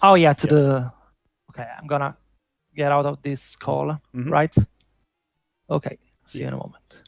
Oh yeah, to the. Okay, I'm gonna get out of this call, right? Okay, see you in a moment.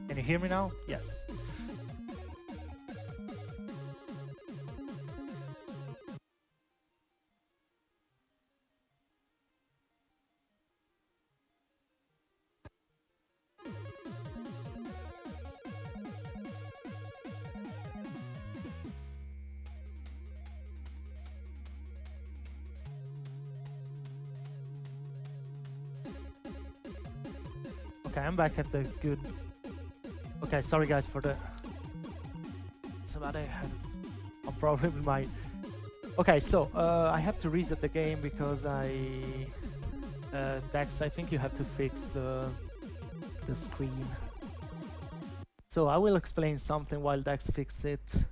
Can you hear me now? Yes. Okay, I'm back at the good. Okay, sorry guys for the. Somebody had a problem with my. Okay, so I have to reset the game because Dex, I think you have to fix the screen. So I will explain something while Dex fixes it.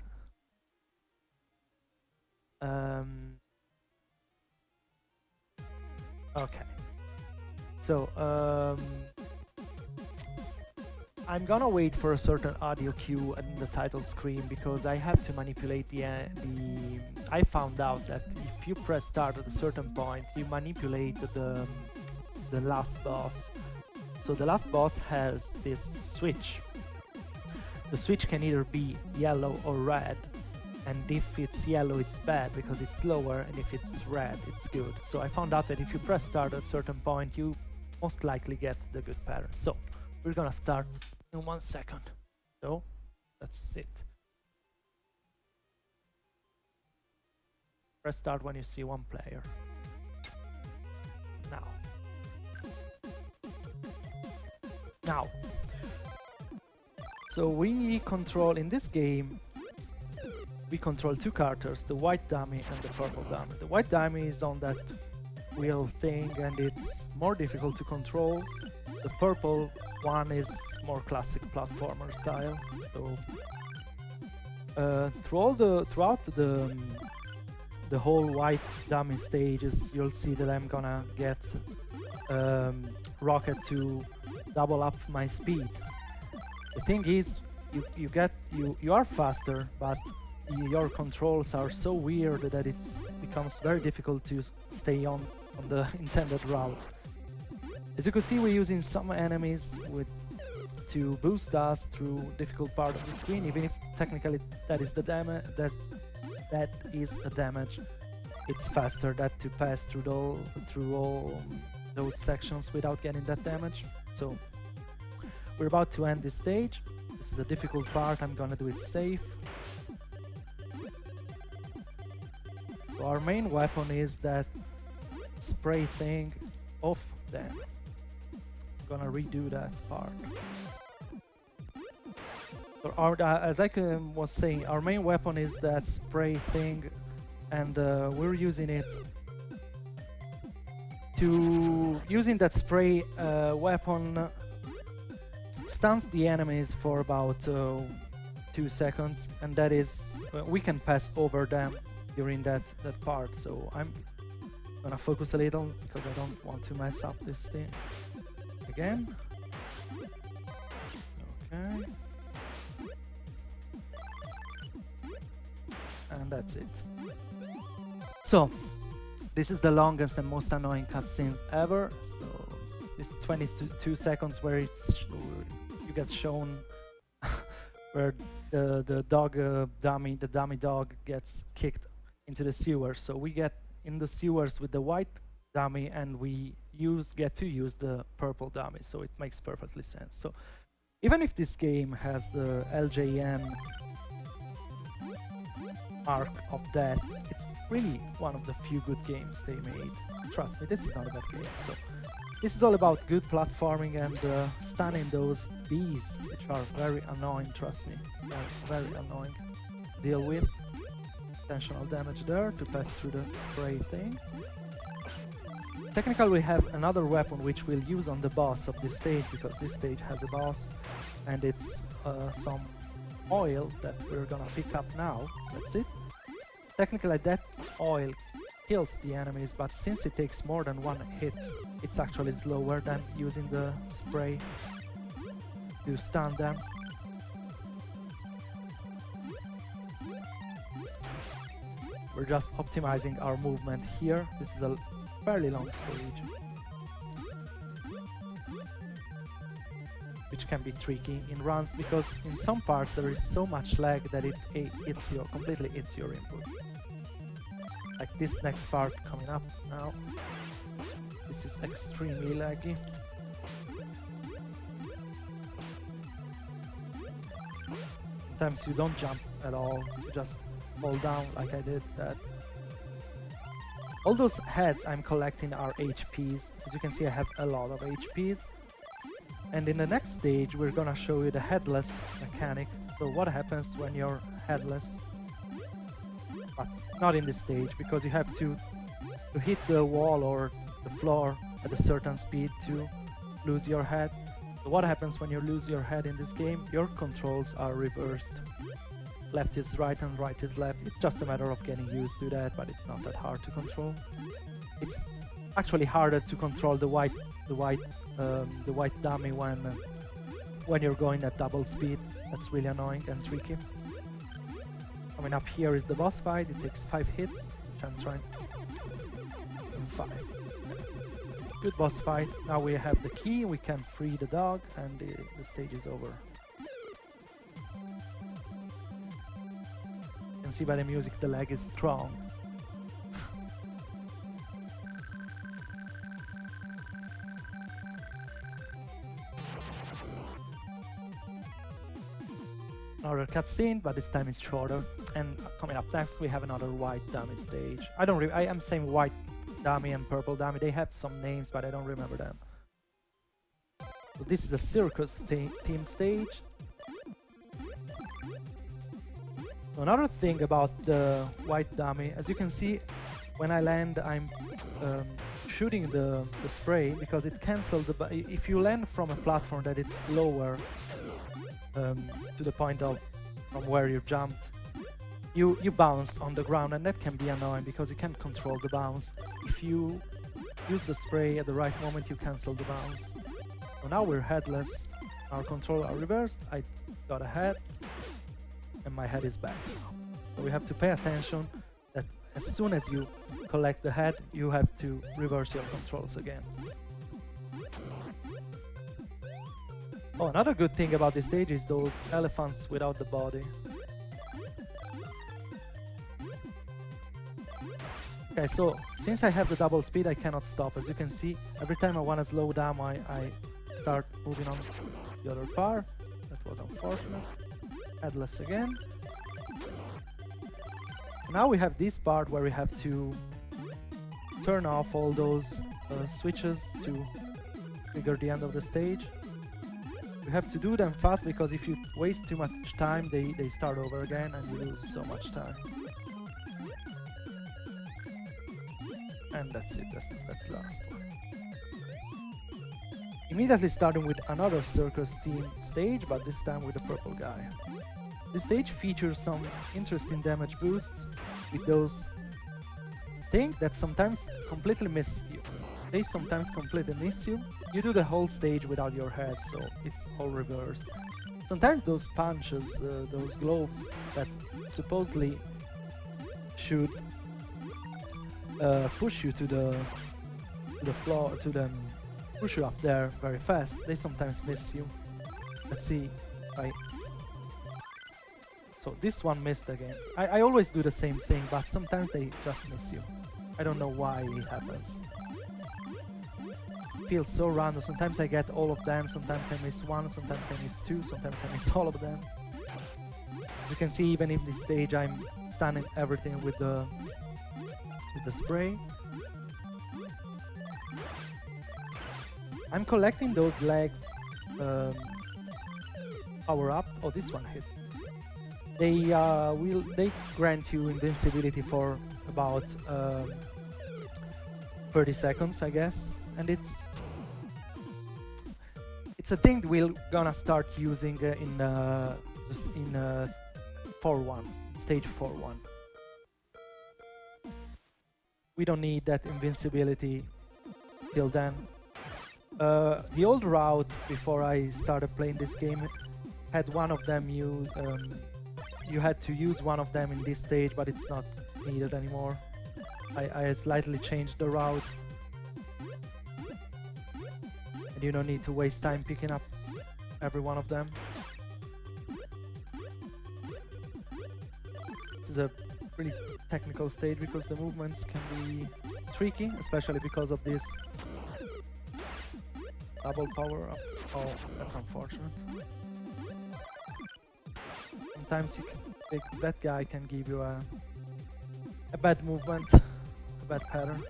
Okay. So I'm gonna wait for a certain audio cue in the title screen because I have to manipulate the. I found out that if you press start at a certain point, you manipulate the last boss. So the last boss has this switch. The switch can either be yellow or red, and if it's yellow it's bad because it's slower, and if it's red it's good. So I found out that if you press start at a certain point, you most likely get the good pattern. So we're gonna start in 1 second. So that's it. Press start when you see one player. Now. So we control, in this game, we control two characters, the white dummy and the purple dummy. The white dummy is on that wheel thing and it's more difficult to control. The purple one is more classic platformer style. So throughout the whole white dummy stages, you'll see that I'm gonna get Rocket to double up my speed. The thing is, you are faster, but your controls are so weird that it becomes very difficult to stay on the intended route. As you can see, we're using some enemies to boost us through difficult part of the screen, even if technically that is the damage. That is a damage. It's faster that to pass through all those sections without getting that damage. So we're about to end this stage. This is a difficult part. I'm gonna do it safe. So our main weapon is that spray thing off them. I'm gonna redo that part. So as I was saying, our main weapon is that spray thing, and we're using it to... Using that spray weapon stuns the enemies for about 2 seconds, and that is... we can pass over them during that part, so I'm gonna focus a little because I don't want to mess up this thing. again. Okay. And that's it. So, this is the longest and most annoying cutscene ever. So, this 22 seconds where you get shown where the dummy dog gets kicked into the sewer. So we get in the sewers with the white dummy, and we get to use the purple dummy. So it makes perfectly sense. So even if this game has the LJN mark of death, it's really one of the few good games they made. Trust me, this is not a bad game. So this is all about good platforming and stunning those bees, which are very annoying, trust me. They're very annoying to deal with. Intentional damage there to pass through the spray thing. Technically we have another weapon which we'll use on the boss of this stage, because this stage has a boss, and it's some oil that we're gonna pick up now. That's it. Technically that oil kills the enemies, but since it takes more than one hit, it's actually slower than using the spray to stun them. We're just optimizing our movement here. This is a fairly long stage, which can be tricky in runs, because in some parts there is so much lag that it completely eats your input. Like this next part coming up now. This is extremely laggy. Sometimes you don't jump at all, you just fall down like I did that. All those heads I'm collecting are HPs. As you can see, I have a lot of HPs. And in the next stage we're gonna show you the headless mechanic. So what happens when you're headless? But not in this stage, because you have to hit the wall or the floor at a certain speed to lose your head. So what happens when you lose your head in this game? Your controls are reversed. Left is right and right is left. It's just a matter of getting used to that, but it's not that hard to control. It's actually harder to control the white dummy when you're going at double speed. That's really annoying and tricky. Coming up here is the boss fight. It takes 5 hits, which I'm trying. 5. Good boss fight. Now we have the key. We can free the dog, and the stage is over. You can see by the music the lag is strong. Another cutscene, but this time it's shorter. And coming up next, we have another white dummy stage. I am saying white dummy and purple dummy. They have some names, but I don't remember them. So this is a circus theme stage. Another thing about the white dummy, as you can see, when I land, I'm shooting the spray, because it cancels the. If you land from a platform that it's lower to the point of from where you jumped, you bounce on the ground, and that can be annoying because you can't control the bounce. If you use the spray at the right moment, you cancel the bounce. So now we're headless. Our controls are reversed. I got a head, and my head is back. So we have to pay attention that as soon as you collect the head, you have to reverse your controls again. Oh, another good thing about this stage is those elephants without the body. Okay, so since I have the double speed, I cannot stop. As you can see, every time I want to slow down, I start moving on the other part. That was unfortunate. Headless again. Now we have this part where we have to turn off all those switches to trigger the end of the stage. You have to do them fast, because if you waste too much time, they start over again and you lose so much time. And that's it, that's the last one. Immediately starting with another circus theme stage, but this time with the purple guy. This stage features some interesting damage boosts with those things that sometimes completely miss you. They sometimes completely miss you, you do the whole stage without your head, so it's all reversed. Sometimes those punches, those gloves that supposedly should push you to the floor, push you up there very fast, they sometimes miss you. Let's see. So this one missed again. I always do the same thing, but sometimes they just miss you. I don't know why it happens. It feels so random. Sometimes I get all of them, sometimes I miss one, sometimes I miss two, sometimes I miss all of them. As you can see, even in this stage, I'm stunning everything with the spray. I'm collecting those legs power up. Oh, this one hit. They grant you invincibility for about 30 seconds, I guess, and it's a thing we're gonna start using in 4-1, stage 4-1. We don't need that invincibility till then. The old route before I started playing this game had one of them use. You had to use one of them in this stage, but it's not needed anymore. I slightly changed the route. And you don't need to waste time picking up every one of them. This is a really technical stage because the movements can be tricky, especially because of this double power-ups. Oh, that's unfortunate. Sometimes that guy can give you a bad movement, a bad pattern.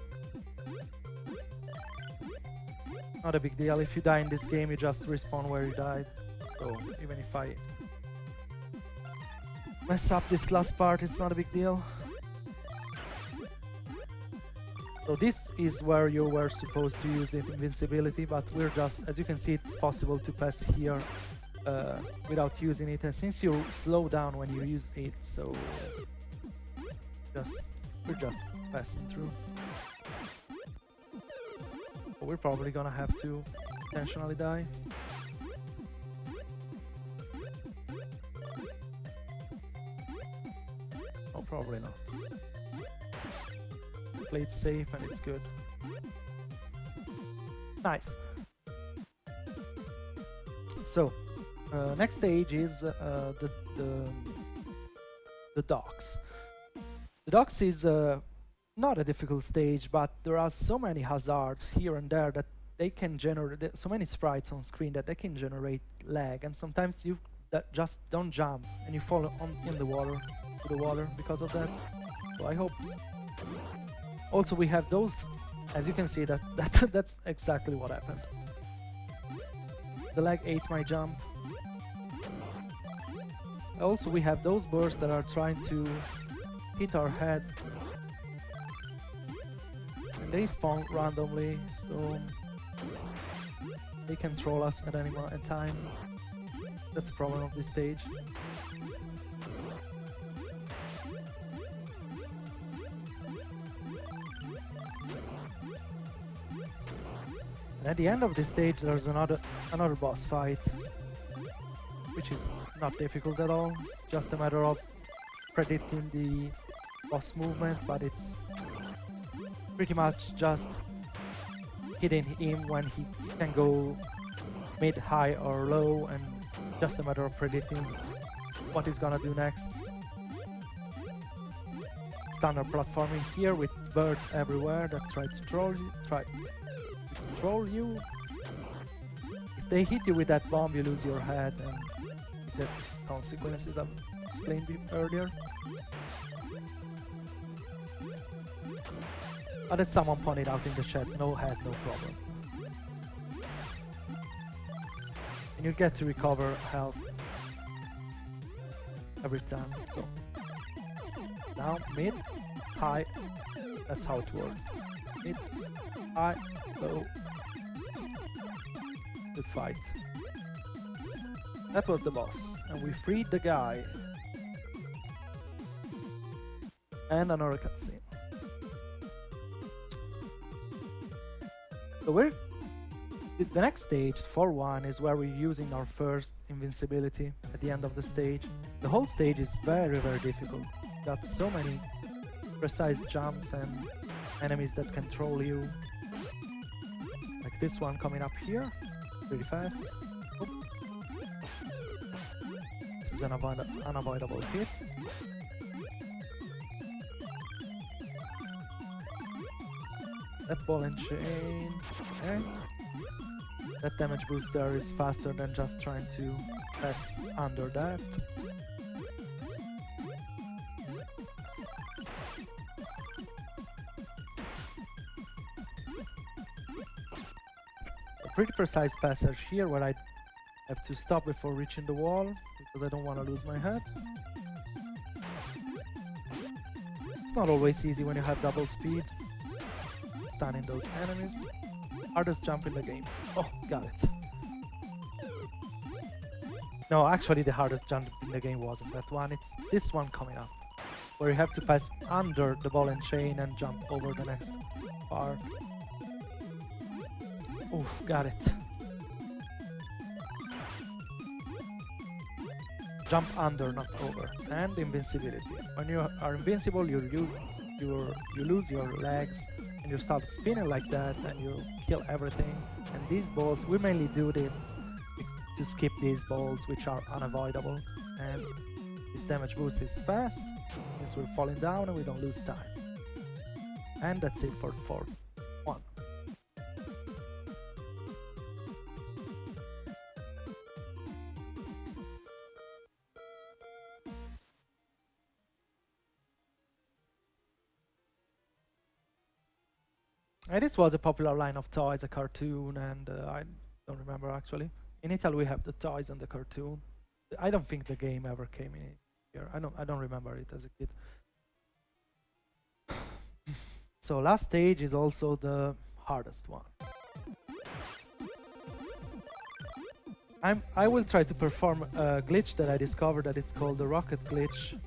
Not a big deal. If you die in this game, you just respawn where you died. So even if I mess up this last part, it's not a big deal. So this is where you were supposed to use the invincibility, but we're just, as you can see, it's possible to pass here without using it, and since you slow down when you use it, so we're just passing through. But we're probably gonna have to intentionally die. Oh, probably not. Play it safe and it's good. Nice. So next stage is the docks. The docks is not a difficult stage, but there are so many hazards here and there that they can generate so many sprites on screen that they can generate lag, and sometimes you just don't jump and you fall in the water because of that. So I hope. Also, we have those, as you can see, that's exactly what happened. The lag ate my jump. Also, we have those birds that are trying to hit our head. And they spawn randomly, so they can troll us at any time. That's the problem of this stage. And at the end of this stage, there's another boss fight, which is not difficult at all. Just a matter of predicting the boss movement, but it's pretty much just hitting him when he can go mid, high or low, and just a matter of predicting what he's gonna do next. Standard platforming here with birds everywhere that try to troll you. If they hit you with that bomb, you lose your head, and the consequences I've explained earlier. But as someone pointed out in the chat, no head, no problem. And you get to recover health every time, so. Now, mid, high, that's how it works. Mid, high, low. Good fight. That was the boss, and we freed the guy. And another cutscene. So The next stage, 4-1, is where we're using our first invincibility at the end of the stage. The whole stage is very, very difficult. Got so many precise jumps and enemies that can troll you. Like this one coming up here, really fast. Oop. This is an unavoidable hit. That ball and chain. Okay. That damage booster is faster than just trying to pass under that. A pretty precise passage here where I have to stop before reaching the wall because I don't want to lose my head. It's not always easy when you have double speed. Stunning those enemies. Hardest jump in the game. Oh, got it. No, actually the hardest jump in the game wasn't that one. It's this one coming up, where you have to pass under the ball and chain and jump over the next part. Oof, got it. Jump under, not over. And invincibility. When you are invincible, you lose your legs. And you start spinning like that and you kill everything. And these balls, we mainly do this to skip these balls which are unavoidable. And this damage boost is fast, means we're falling down and we don't lose time. And that's it for 4-1. And this was a popular line of toys, a cartoon, and I don't remember actually. In Italy we have the toys and the cartoon. I don't think the game ever came in here. I don't remember it as a kid. So last stage is also the hardest one. I will try to perform a glitch that I discovered that it's called the rocket glitch,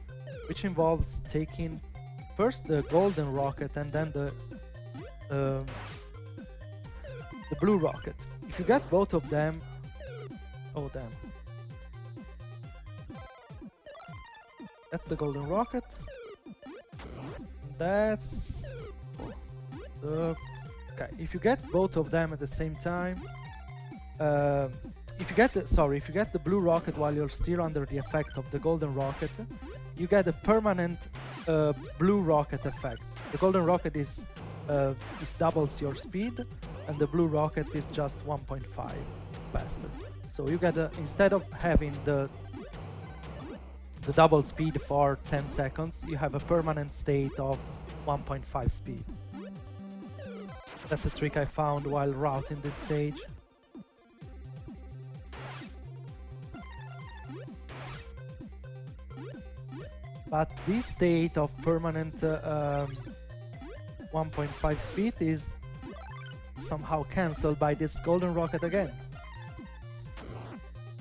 which involves taking first the golden rocket and then the blue rocket. If you get both of them, oh damn. That's the golden rocket. That's okay. If you get both of them at the same time, if you get the blue rocket while you're still under the effect of the golden rocket, you get a permanent blue rocket effect. The golden rocket is it doubles your speed, and the blue rocket is just 1.5 faster. So you get instead of having the double speed for 10 seconds, you have a permanent state of 1.5 speed. That's a trick I found while routing this stage. But this state of permanent 1.5 speed is somehow cancelled by this golden rocket again.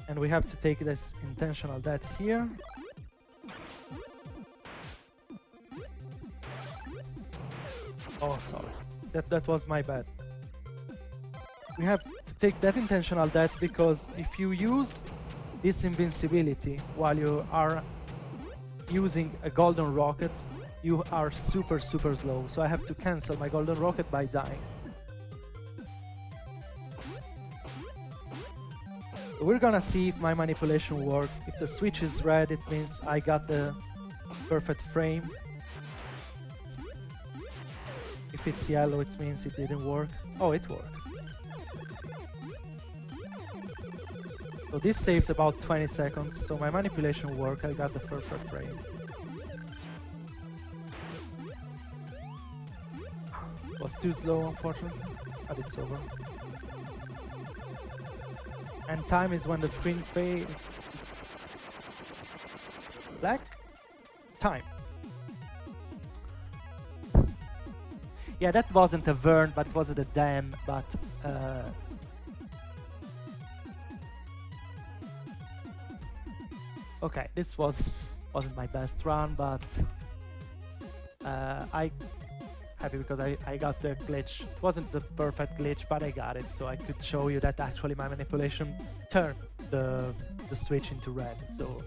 And we have to take this intentional death here. Oh, sorry. That was my bad. We have to take that intentional death because if you use this invincibility while you are using a golden rocket, you are super slow. So I have to cancel my golden rocket by dying. We're gonna see if my manipulation worked. If the switch is red, it means I got the perfect frame. If it's yellow, it means it didn't work. Oh, it worked. So this saves about 20 seconds. So my manipulation worked. I got the perfect frame. Was too slow, unfortunately, but it's over. And time is when the screen fades. Black. Time. Yeah, that wasn't a Vern, but it wasn't a dam, but okay, this wasn't my best run, but I happy because I got the glitch. It wasn't the perfect glitch, but I got it, so I could show you that actually my manipulation turned the switch into red. So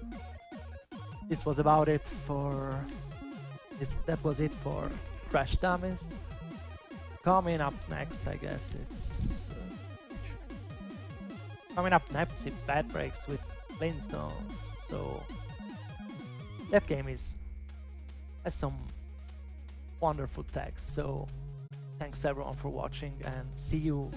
this was about it for that was it for Crash Dummies. Coming up next, I guess it's coming up next is Bad Breaks with Flintstones. So that game has some wonderful text. So thanks everyone for watching, and see you